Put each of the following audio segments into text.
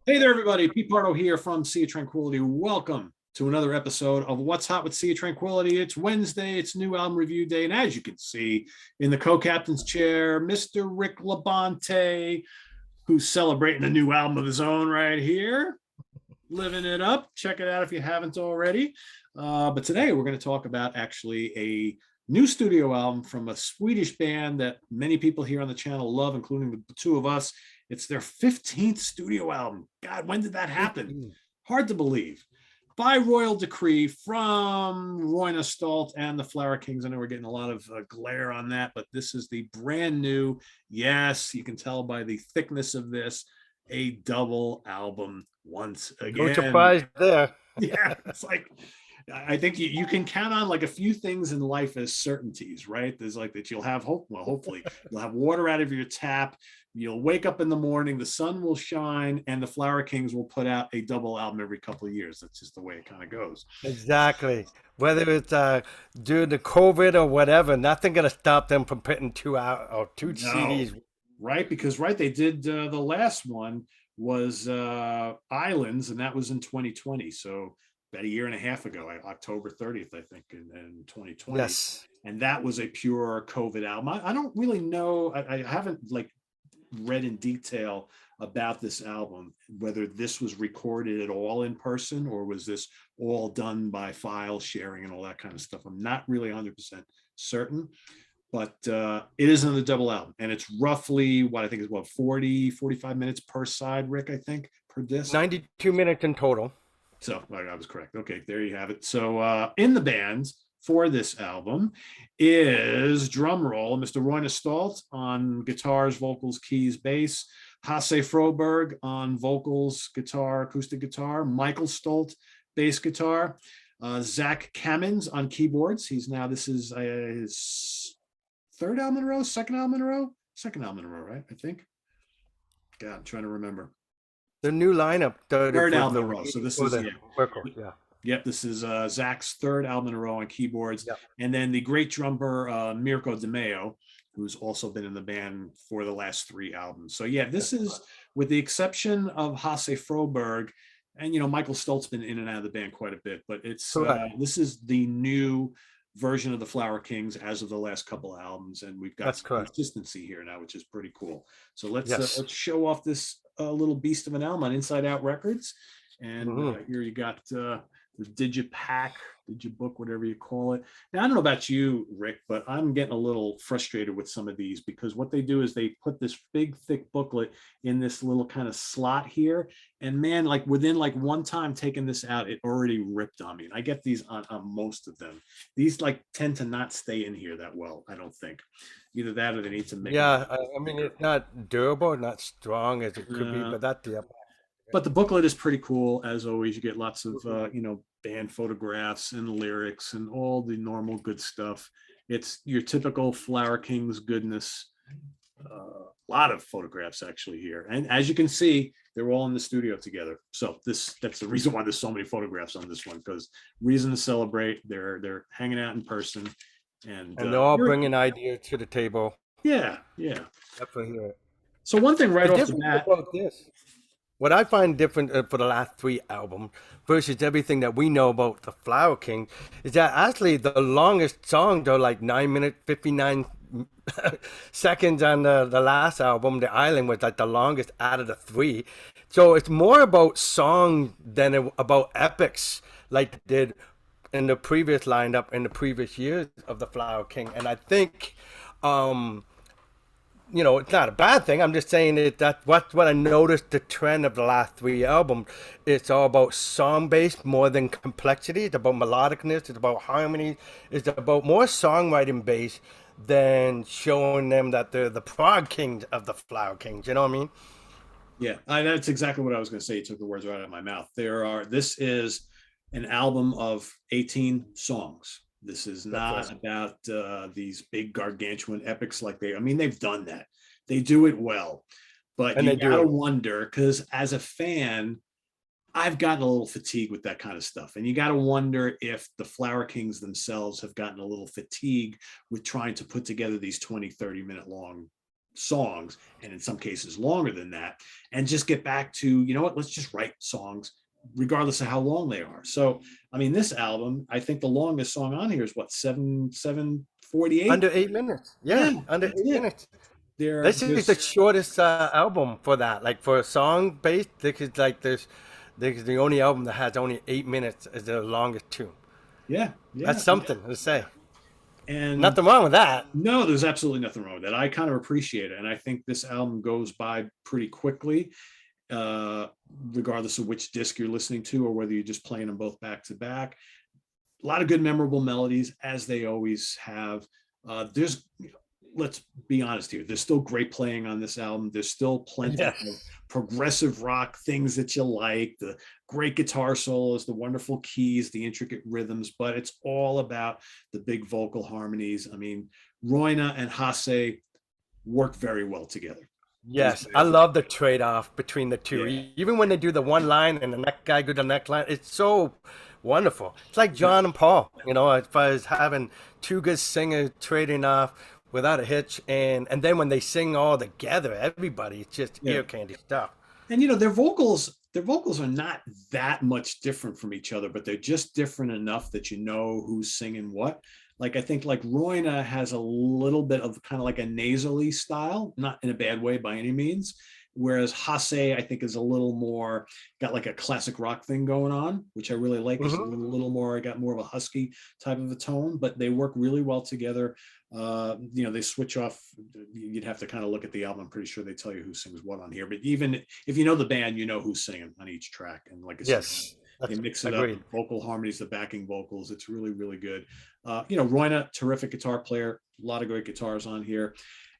Hey there, everybody. Pete Pardo here from Sea of Tranquility. Welcome to another episode of What's Hot with Sea of Tranquility. It's Wednesday. It's new album review day. And as you can see in the co-captain's chair, Mr. Rick Labonte, who's celebrating a new album of his own right here, living it up. Check it out if you haven't already. But today we're going to talk about actually a new studio album from a Swedish band that many people here on the channel love, including the two of us. It's their 15th studio album. God, when did that happen? Hard to believe. By royal decree from Royna Stolt and the Flower Kings. I know we're getting a lot of glare on that, but this is the brand new, yes, you can tell by the thickness of this, a double album once again. No surprise there. Yeah, it's like, I think you can count on like a few things in life as certainties, right? There's like that you'll have hope. Well, hopefully you'll have water out of your tap. You'll wake up in the morning, the sun will shine, and the Flower Kings will put out a double album every couple of years. That's just the way it kind of goes. Exactly. Whether it's due to COVID or whatever, nothing gonna stop them from putting two out or two No, CDs. right? Because right, they did the last one was Islands, and that was in 2020. So about a year and a half ago, October 30th, I think, in 2020. Yes. And that was a pure COVID album. I don't really know. I haven't like read in detail about this album, whether this was recorded at all in person or was this all done by file sharing and all that kind of stuff. I'm not really 100% certain, but it is another double album, and it's roughly what I think is what 45 minutes per side, Rick, I think, per disc. 92 minutes in total. So I was correct. Okay, there you have it. So in the band for this album is, drum roll, Mr. Royna Stolt on guitars, vocals, keys, bass, Hasse Froberg on vocals, guitar, acoustic guitar, Michael Stolt, bass guitar, Zach Kamins on keyboards. This is his third album in a row, second album in a row, right? I think. God, I'm trying to remember. The new lineup. Third album in a row. So this is yeah. Yep, this is Zach's third album in a row on keyboards. Yep. And then the great drummer, Mirko De Meo, who's also been in the band for the last three albums. So yeah, this is, with the exception of Hasse Froberg, and Michael Stoltz been in and out of the band quite a bit, but this is the new version of the Flower Kings as of the last couple albums, and we've got some consistency here now, which is pretty cool. So let's show off this little beast of an album on Inside Out Records. And here you got the Digibook, whatever you call it. Now, I don't know about you, Rick, but I'm getting a little frustrated with some of these, because what they do is they put this big, thick booklet in this little kind of slot here. And man, like within like one time taking this out, it already ripped on me. And I get these on most of them. These like tend to not stay in here that well, I don't think. Either that or they need to make I mean, it's not durable, not strong as it could be, but that's the But the booklet is pretty cool. As always, you get lots of, band photographs and lyrics and all the normal good stuff. It's your typical Flower Kings goodness. A lot of photographs actually here. And as you can see, they're all in the studio together. So that's the reason why there's so many photographs on this one, because reason to celebrate. They're hanging out in person. And they're all bringing ideas to the table. Yeah. Definitely. So one thing right off the bat. About this. What I find different for the last three albums versus everything that we know about the Flower King is that actually the longest songs are like 9 minutes, 59 seconds on the last album. The Island was like the longest out of the three. So it's more about songs than about epics like they did in the previous lineup in the previous years of the Flower King. And I think it's not a bad thing. I'm just saying that's what I noticed the trend of the last three albums. It's all about song based more than complexity. It's about melodicness. It's about harmony. It's about more songwriting based than showing them that they're the prog kings of the Flower Kings. You know what I mean? Yeah, that's exactly what I was going to say. You took the words right out of my mouth. This is an album of 18 songs. This is not about these big gargantuan epics like they've done that. They do it well, but you gotta wonder, because as a fan, I've gotten a little fatigued with that kind of stuff. And you gotta wonder if the Flower Kings themselves have gotten a little fatigued with trying to put together these 20, 30-minute long songs, and in some cases longer than that, and just get back to, you know what, let's just write songs regardless of how long they are. So I mean, this album, I think the longest song on here is what, 7:48. Under 8 minutes. Yeah, Yeah, under that's eight it. minutes. There This is the there's shortest album for that. Like for a song based, this is like this is the only album that has only 8 minutes as the longest tune. yeah, yeah. That's something to say. And Nothing wrong with that. no, there's absolutely nothing wrong with that. I kind of appreciate it, and I think this album goes by pretty quickly, uh, regardless of which disc you're listening to or whether you're just playing them both back to back. A lot of good, memorable melodies, as they always have. There's, let's be honest here, there's still great playing on this album. There's still plenty of Yes. progressive rock things that you like, the great guitar solos, the wonderful keys, the intricate rhythms, but it's all about the big vocal harmonies. I mean, Royna and Hasse work very well together. Those Yes, I guys, love the trade-off between the two. yeah, Even when they do the one line and the next guy do the next line, it's so wonderful. It's like yeah, John and Paul, as far as having two good singers trading off without a hitch, and then when they sing all together, everybody, it's just yeah. ear candy stuff. And their vocals are not that much different from each other, but they're just different enough that you know who's singing what. Like I think like Royna has a little bit of kind of like a nasally style, not in a bad way by any means. Whereas Hasse, I think, is a little more, got like a classic rock thing going on, which I really like. It's a Hmm. little more, I got more of a husky type of a tone, but they work really well together. They switch off. You'd have to kind of look at the album. I'm pretty sure they tell you who sings what on here, but even if you know the band, you know who's singing on each track. And like I said, Yes, they that's mix it up, the agreed. vocal harmonies, the backing vocals. It's really, really good. Royna, terrific guitar player, a lot of great guitars on here.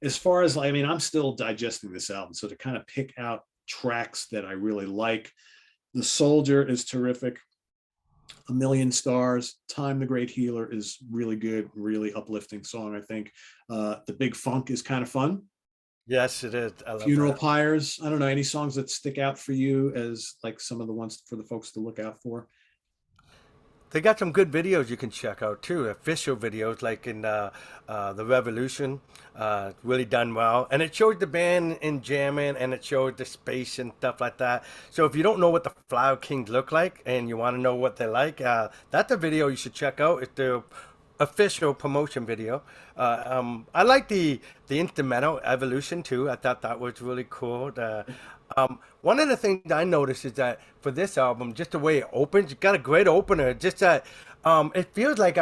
As far as, I mean, I'm still digesting this album. So to kind of pick out tracks that I really like, The Soldier is terrific. A Million Stars, Time the Great Healer is really good, really uplifting song, I think. The Big Funk is kind of fun. Yes, it is. I love Funeral that. Pyres, I don't know, any songs that stick out for you as like some of the ones for the folks to look out for? They got some good videos you can check out too, official videos like in the Revolution, really done well, and it shows the band in jamming, and it shows the space and stuff like that. So if you don't know what the Flower Kings look like and you want to know what they like, that's a video you should check out. It's the official promotion video. I like the instrumental Evolution too. I thought that was really cool. One of the things I noticed is that for this album, just the way it opens, you got a great opener. Just that it feels like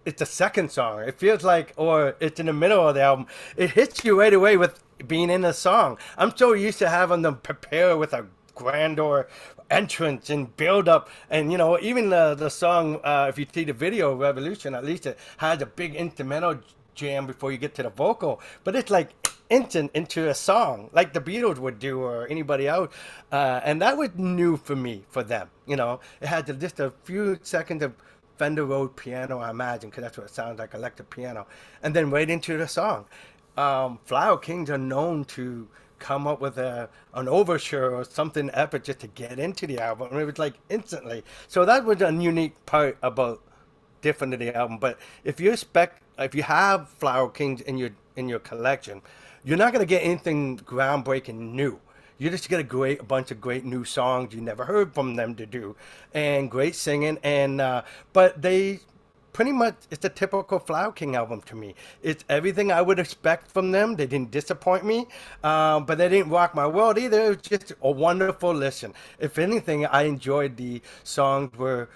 it's the second song. It feels like, or it's in the middle of the album. It hits you right away with being in the song. I'm so used to having them prepare with a grandeur entrance and build up, and even the song, if you see the video Revolution, at least it has a big instrumental jam before you get to the vocal, but it's like instant into a song like the Beatles would do or anybody else, and that was new for me, for them. It had just a few seconds of Fender Rhodes piano, I imagine, because that's what it sounds like, electric piano, and then right into the song. Flower Kings are known to come up with an overture or something epic just to get into the album. And it was like instantly. So that was a unique part about different of the album. But if you have Flower Kings in your collection, you're not gonna get anything groundbreaking new. You just get a bunch of great new songs you never heard from them to do, and great singing. And but they pretty much, it's a typical Flower King album to me. It's everything I would expect from them. They didn't disappoint me, but they didn't rock my world either. It was just a wonderful listen. If anything, I enjoyed the songs where,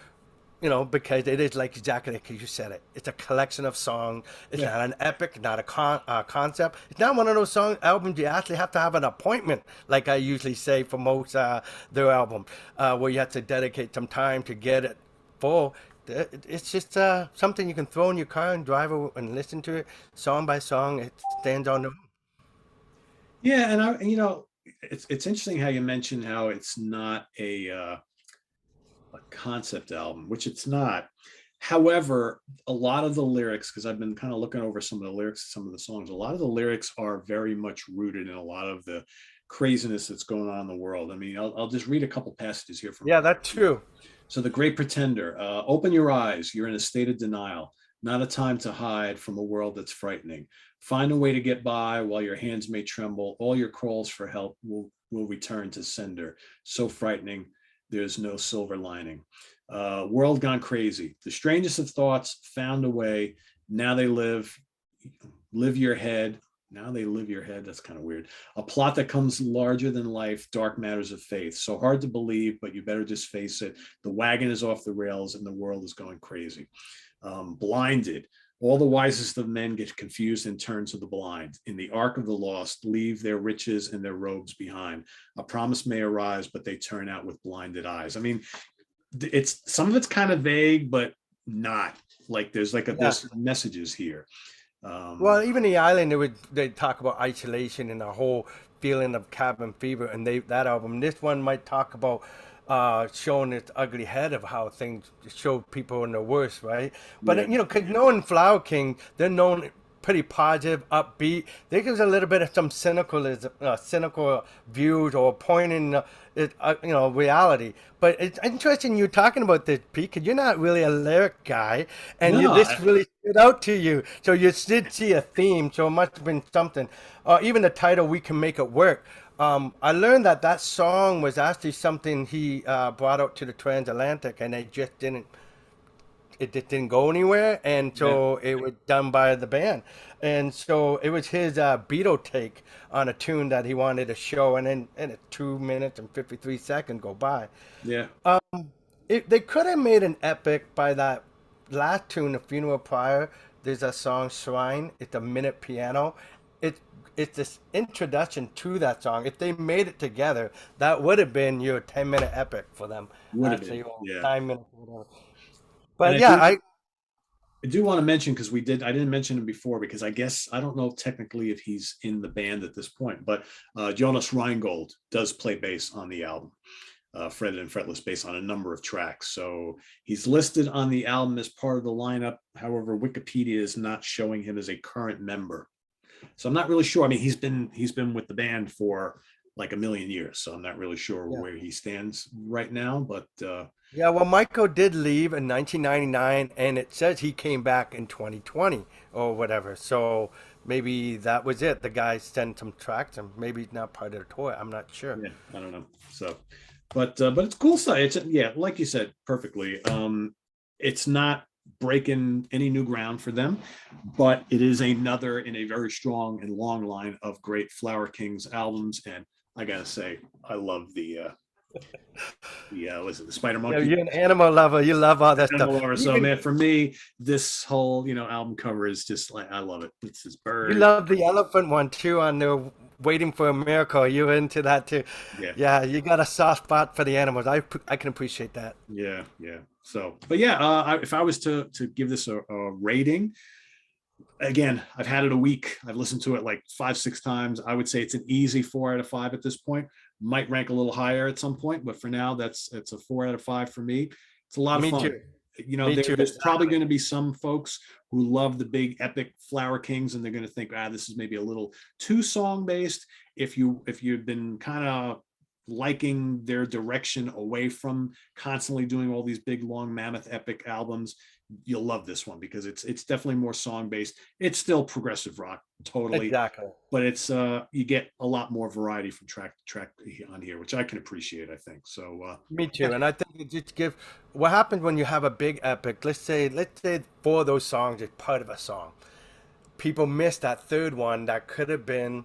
because it is like exactly like you said it. It's a collection of songs. It's Yeah. not an epic, not a concept. It's not one of those albums you actually have to have an appointment, like I usually say for most their album, where you have to dedicate some time to get it full. It's just something you can throw in your car and drive and listen to it song by song. It stands on the. Yeah, and it's interesting how you mentioned how it's not a concept album, which it's not. However, a lot of the lyrics, because I've been kind of looking over some of the lyrics, some of the songs, a lot of the lyrics are very much rooted in a lot of the craziness that's going on in the world. I mean, I'll just read a couple passages here from. Yeah, that's true. So the great pretender, open your eyes. You're in a state of denial, not a time to hide from a world that's frightening. Find a way to get by while your hands may tremble. All your calls for help will return to sender. So frightening, there's no silver lining. World gone crazy. The strangest of thoughts found a way. Now they live your head. Now they live your head. That's kind of weird. A plot that comes larger than life, dark matters of faith. So hard to believe, but you better just face it. The wagon is off the rails and the world is going crazy. Blinded. All the wisest of men get confused and turn to the blind. In the ark of the lost, leave their riches and their robes behind. A promise may arise, but they turn out with blinded eyes. I mean, it's some of it's kind of vague, but not like there's there's messages here. Well, even the island, they talk about isolation and the whole feeling of cabin fever, and that album. This one might talk about showing its ugly head of how things show people in the worst, right? But Yeah. because knowing Flower King, they're known pretty positive, upbeat. They gives a little bit of some cynical views or pointing, reality. But it's interesting you talking about this, Pete, because you're not really a lyric guy, and No, this really stood out to you. So you did see a theme, so it must have been something. Even the title, "We Can Make It Work." I learned that song was actually something he brought out to the transatlantic, and it just didn't go anywhere, and so it was done by the band, and so it was his Beatle take on a tune that he wanted to show, and then 2 minutes and 53 seconds go by. yeah. They could have made an epic by that last tune, "The Funeral Pyre." There's a song "Shrine." It's a minute piano. It's this introduction to that song. If they made it together, that would have been your 10-minute epic for them. Would have Actually, been, or yeah. 9 minutes, or whatever. And But yeah, I do want to mention because I didn't mention him before because I guess I don't know technically if he's in the band at this point, but Jonas Reingold does play bass on the album, fretted and fretless bass on a number of tracks. So he's listed on the album as part of the lineup. However, Wikipedia is not showing him as a current member. So I'm not really sure. I mean, he's been with the band for like a million years, so I'm not really sure yeah. where he stands right now. But Yeah, well, Michael did leave in 1999, and it says he came back in 2020 or whatever. So maybe that was it. The guy sent some tracks, and maybe he's not part of the tour. I'm not sure. yeah, I don't know. So, but it's cool stuff. It's yeah, like you said perfectly. It's not breaking any new ground for them, but it is another in a very strong and long line of great Flower Kings albums. And I gotta say, I love was it the Spider Yeah, Monkey? you're an animal lover. You love all that stuff. Animal Lover. So Even man, for me, this whole album cover is just like I love it. It's this you bird. love the elephant one too on the Waiting for a Miracle. You into that too? Yeah, Yeah, you got a soft spot for the animals. I can appreciate that. yeah. So, but yeah, if I was to give this a rating, again, I've had it a week. I've listened to it like 5, 6 times. I would say it's an easy 4 out of 5 at this point. Might rank a little higher at some point, but for now, it's a 4 out of 5 for me. It's a lot of Me fun. too. Me too. There's probably Exactly. going to be some folks who love the big epic Flower Kings, and they're going to think, this is maybe a little too song based. If you've been kind of liking their direction away from constantly doing all these big long mammoth epic albums, you'll love this one because it's definitely more song based. It's still progressive rock, totally, Exactly. but it's you get a lot more variety from track to track on here, which I can appreciate, I think. So Me yeah. too, and I think it just give what happens when you have a big epic. Let's say 4 of those songs is part of a song. People miss that third one that could have been,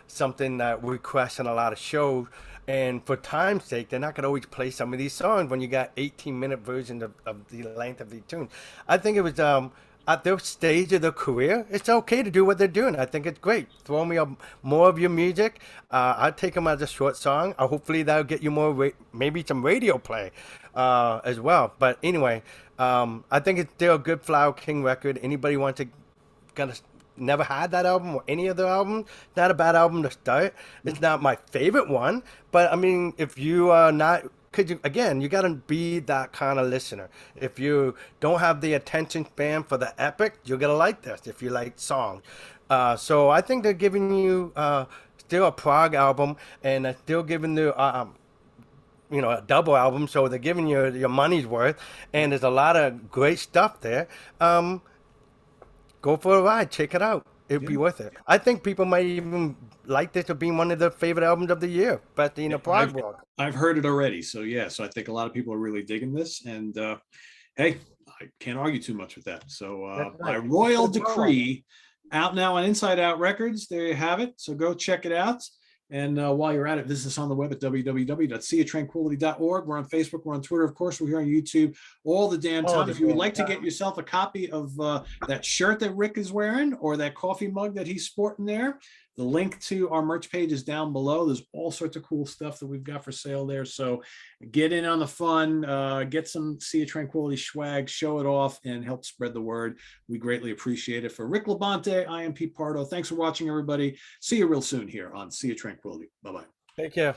something that we question a lot of shows. And for time's sake, they're not going to always play some of these songs when you got 18-minute versions of the length of the tune. I think it was at their stage of their career, it's okay to do what they're doing. I think it's great. Throw me more of your music. I'll take them as a short song. Hopefully that'll get you more, maybe some radio play as well. But anyway, I think it's still a good Flower King record. Anybody wants to gonna never had that album or any other album, not a bad album to start. It's not my favorite one, but I mean, if you are not, could you again, you gotta be that kind of listener. If you don't have the attention span for the epic, you're gonna like this. If you like songs, so I think they're giving you still a prog album, and they're still giving you a double album, so they're giving you your money's worth, and there's a lot of great stuff there. Go for a ride, check it out. it'd be Yeah. worth it. I think people might even like this to be one of their favorite albums of the year, especially in the prog world. I've heard it already. So yeah, so I think a lot of people are really digging this. And hey, I can't argue too much with that. So That's by right. royal Good promo. decree, out now on Inside Out Records. There you have it. So go check it out. And while you're at it, visit us on the web at www.seatranquility.org. We're on Facebook. We're on Twitter. Of course, we're here on YouTube all the damn All time. the If you would damn like to time. get yourself a copy of that shirt that Rick is wearing or that coffee mug that he's sporting there, the link to our merch page is down below. There's all sorts of cool stuff that we've got for sale there. So get in on the fun, get some Sea of Tranquility swag, show it off, and help spread the word. We greatly appreciate it. For Rick Bonte, I am Pete Pardo. Thanks for watching, everybody. See you real soon here on Sea of Tranquility. Bye-bye. Take care.